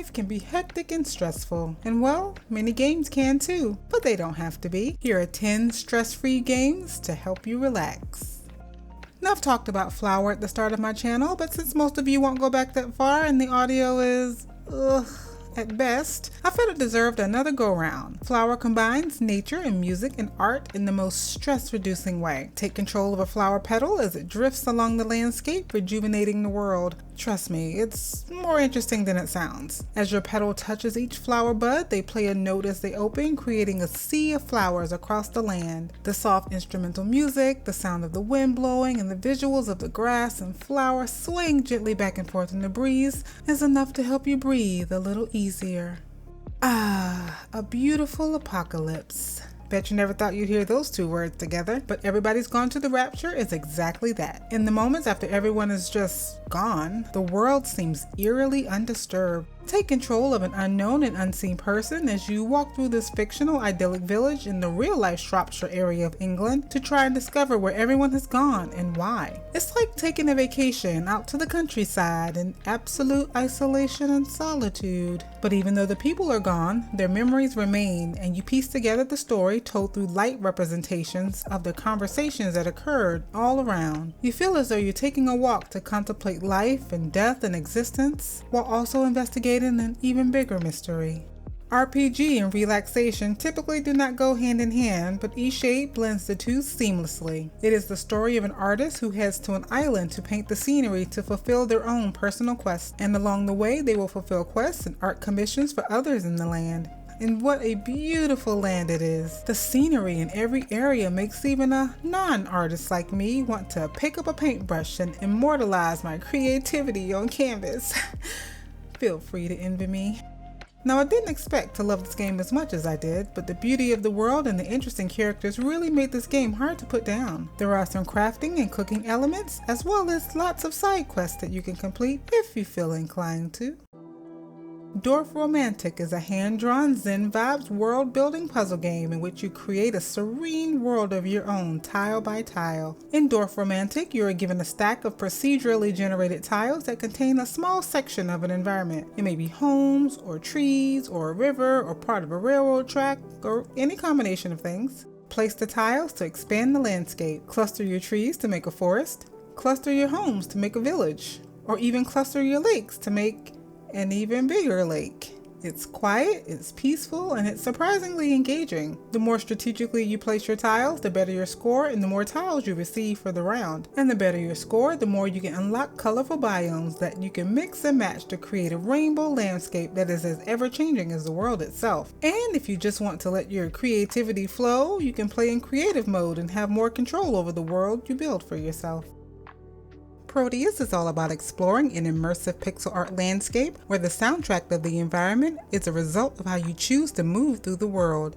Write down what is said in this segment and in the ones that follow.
life can be hectic and stressful. And well, many games can too, but they don't have to be. Here are 10 stress-free games to help you relax. Now, I've talked about Flower at the start of my channel, but since most of you won't go back that far and the audio is, at best, I felt it deserved another go-round. Flower combines nature and music and art in the most stress-reducing way. Take control of a flower petal as it drifts along the landscape, rejuvenating the world. Trust me, it's more interesting than it sounds. As your petal touches each flower bud, they play a note as they open, creating a sea of flowers across the land. The soft instrumental music, the sound of the wind blowing, and the visuals of the grass and flowers swaying gently back and forth in the breeze is enough to help you breathe a little easier. Ah, a beautiful apocalypse. Bet you never thought you'd hear those two words together, but Everybody's Gone to the Rapture is exactly that. In the moments after everyone is just gone, the world seems eerily undisturbed. Take control of an unknown and unseen person as you walk through this fictional idyllic village in the real-life Shropshire area of England to try and discover where everyone has gone and why. It's like taking a vacation out to the countryside in absolute isolation and solitude. But even though the people are gone, their memories remain, and you piece together the story told through light representations of the conversations that occurred all around. You feel as though you're taking a walk to contemplate life and death and existence, while also investigating an even bigger mystery. RPG and relaxation typically do not go hand in hand, but Eastshade blends the two seamlessly. It is the story of an artist who heads to an island to paint the scenery to fulfill their own personal quests, and along the way they will fulfill quests and art commissions for others in the land. And what a beautiful land it is. The scenery in every area makes even a non-artist like me want to pick up a paintbrush and immortalize my creativity on canvas. Feel free to envy me. Now, I didn't expect to love this game as much as I did, but the beauty of the world and the interesting characters really made this game hard to put down. There are some crafting and cooking elements, as well as lots of side quests that you can complete if you feel inclined to. Dorfromantik is a hand-drawn Zen vibes world-building puzzle game in which you create a serene world of your own tile by tile. In Dorfromantik, you are given a stack of procedurally generated tiles that contain a small section of an environment. It may be homes, or trees, or a river, or part of a railroad track, or any combination of things. Place the tiles to expand the landscape. Cluster your trees to make a forest. Cluster your homes to make a village. Or even cluster your lakes to make an even bigger lake. It's quiet, it's peaceful, and it's surprisingly engaging. The more strategically you place your tiles, the better your score and the more tiles you receive for the round. And the better your score, the more you can unlock colorful biomes that you can mix and match to create a rainbow landscape that is as ever-changing as the world itself. And if you just want to let your creativity flow, you can play in creative mode and have more control over the world you build for yourself. Proteus is all about exploring an immersive pixel art landscape where the soundtrack of the environment is a result of how you choose to move through the world.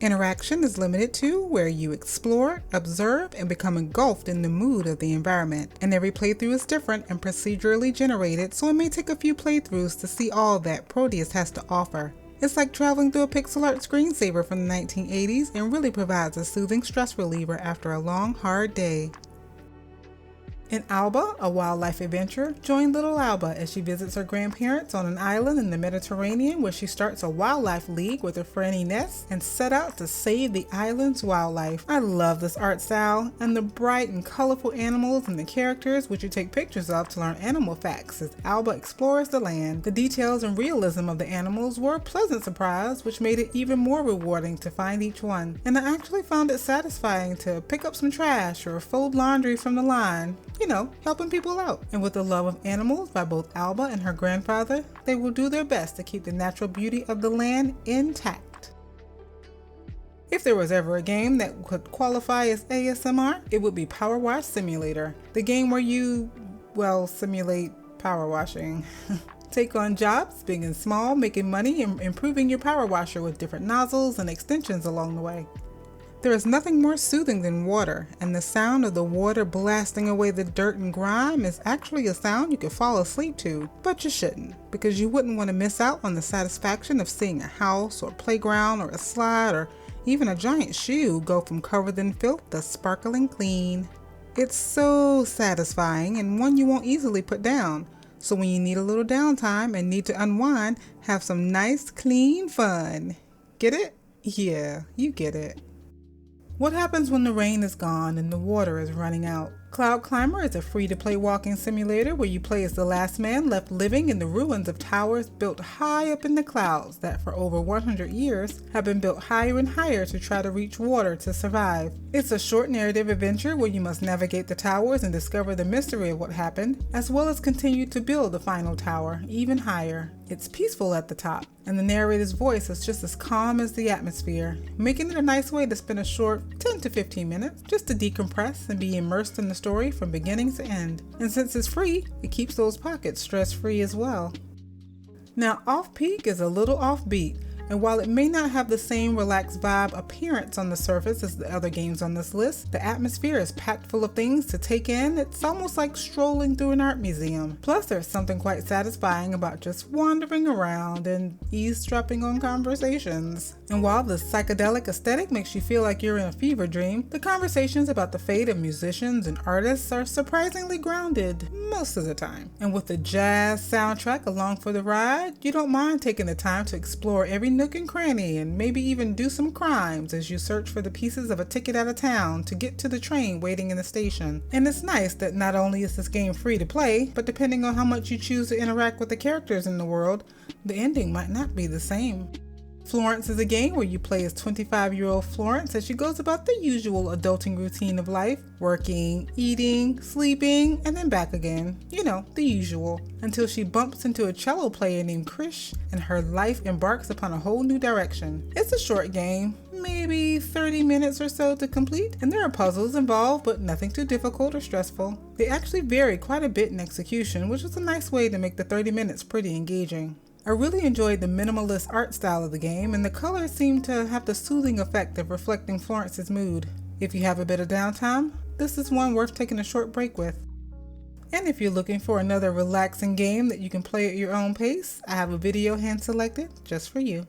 Interaction is limited to where you explore, observe, and become engulfed in the mood of the environment. And every playthrough is different and procedurally generated, so it may take a few playthroughs to see all that Proteus has to offer. It's like traveling through a pixel art screensaver from the 1980s and really provides a soothing stress reliever after a long, hard day. In Alba, a wildlife adventure, join little Alba as she visits her grandparents on an island in the Mediterranean where she starts a wildlife league with her friend Ines and set out to save the island's wildlife. I love this art style and the bright and colorful animals and the characters which you take pictures of to learn animal facts as Alba explores the land. The details and realism of the animals were a pleasant surprise which made it even more rewarding to find each one. And I actually found it satisfying to pick up some trash or fold laundry from the line. You know, helping people out. And with the love of animals by both Alba and her grandfather, they will do their best to keep the natural beauty of the land intact. If there was ever a game that could qualify as ASMR, it would be PowerWash Simulator, the game where you, well, simulate power washing. Take on jobs, big and small, making money and improving your power washer with different nozzles and extensions along the way. There is nothing more soothing than water, and the sound of the water blasting away the dirt and grime is actually a sound you could fall asleep to, but you shouldn't, because you wouldn't want to miss out on the satisfaction of seeing a house or playground or a slide or even a giant shoe go from covered in filth to sparkling clean. It's so satisfying and one you won't easily put down, So when you need a little downtime and need to unwind, have some nice, clean fun. Get it? Yeah, you get it. What happens when the rain is gone and the water is running out? Cloud Climber is a free-to-play walking simulator where you play as the last man left living in the ruins of towers built high up in the clouds that for over 100 years have been built higher and higher to try to reach water to survive. It's a short narrative adventure where you must navigate the towers and discover the mystery of what happened, as well as continue to build the final tower even higher. It's peaceful at the top, and the narrator's voice is just as calm as the atmosphere, making it a nice way to spend a short 10 to 15 minutes just to decompress and be immersed in the story from beginning to end. And since it's free, it keeps those pockets stress-free as well. Now, Off-Peak is a little offbeat, and while it may not have the same relaxed vibe appearance on the surface as the other games on this list, the atmosphere is packed full of things to take in. It's almost like strolling through an art museum. Plus, there's something quite satisfying about just wandering around and eavesdropping on conversations. And while the psychedelic aesthetic makes you feel like you're in a fever dream, the conversations about the fate of musicians and artists are surprisingly grounded most of the time. And with the jazz soundtrack along for the ride, you don't mind taking the time to explore every nook and cranny and maybe even do some crimes as you search for the pieces of a ticket out of town to get to the train waiting in the station. And it's nice that not only is this game free to play, but depending on how much you choose to interact with the characters in the world, the ending might not be the same. Florence is a game where you play as 25-year-old Florence as she goes about the usual adulting routine of life, working, eating, sleeping, and then back again. You know, the usual. Until she bumps into a cello player named Krish and her life embarks upon a whole new direction. It's a short game, maybe 30 minutes or so to complete, and there are puzzles involved, but nothing too difficult or stressful. They actually vary quite a bit in execution, which is a nice way to make the 30 minutes pretty engaging. I really enjoyed the minimalist art style of the game, and the colors seem to have the soothing effect of reflecting Florence's mood. If you have a bit of downtime, this is one worth taking a short break with. And if you're looking for another relaxing game that you can play at your own pace, I have a video hand selected just for you.